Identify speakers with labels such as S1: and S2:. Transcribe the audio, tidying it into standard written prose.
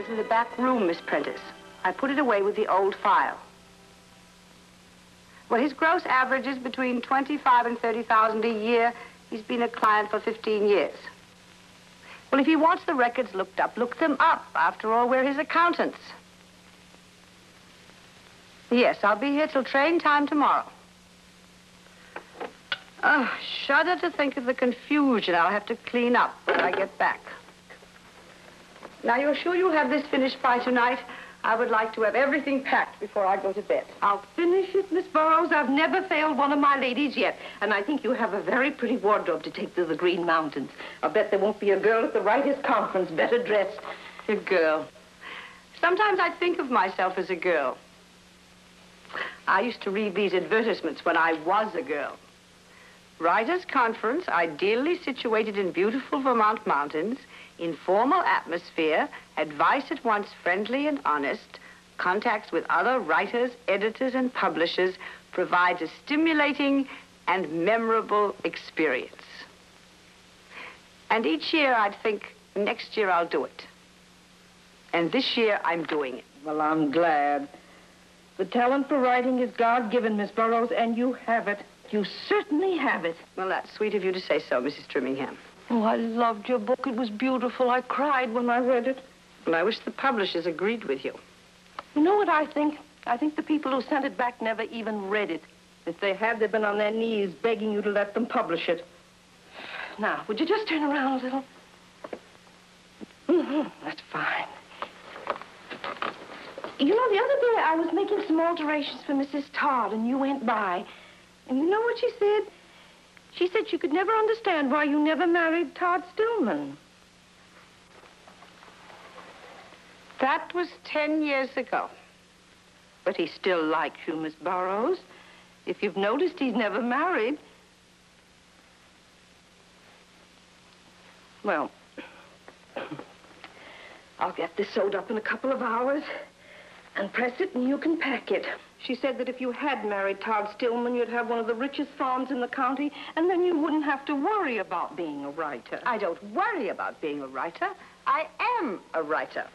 S1: is in the back room, Miss Prentice. I put it away with the old file. Well, his gross average is between 25 and 30,000 a year. He's been a client for 15 years. Well, if he wants the records looked up, look them up. After all, we're his accountants. Yes, I'll be here till train time tomorrow. Oh, shudder to think of the confusion I'll have to clean up when I get back. Now, you're sure you'll have this finished by tonight? I would like to have everything packed before I go to bed.
S2: I'll finish it, Miss Burroughs. I've never failed one of my ladies yet. And I think you have a very pretty wardrobe to take to the Green Mountains. I'll bet there won't be a girl at the writers' conference better dressed.
S1: A girl. Sometimes I think of myself as a girl. I used to read these advertisements when I was a girl. Writers' conference, ideally situated in beautiful Vermont mountains, informal atmosphere, advice at once friendly and honest, contacts with other writers, editors, and publishers, provides a stimulating and memorable experience. And each year I'd think, next year I'll do it. And this year I'm doing it.
S2: Well, I'm glad. The talent for writing is God-given, Miss Burroughs, and you have it. You certainly have it.
S1: Well, that's sweet of you to say so, Mrs. Trimmingham.
S2: Oh, I loved your book. It was beautiful. I cried when I read it.
S1: Well, I wish the publishers agreed with you.
S2: You know what I think? I think the people who sent it back never even read it. If they had, they've been on their knees begging you to let them publish it. Now, would you just turn around a little? That's fine. You know, the other day I was making some alterations for Mrs. Todd, and you went by. And you know what she said? She said she could never understand why you never married Todd Stillman.
S1: That was 10 years ago.
S2: But he still likes you, Miss Burroughs. If you've noticed, he's never married. Well, I'll get this sewed up in a couple of hours and press it, and you can pack it. She said that if you had married Todd Stillman, you'd have one of the richest farms in the county, and then you wouldn't have to worry about being a writer.
S1: I don't worry about being a writer. I am a writer.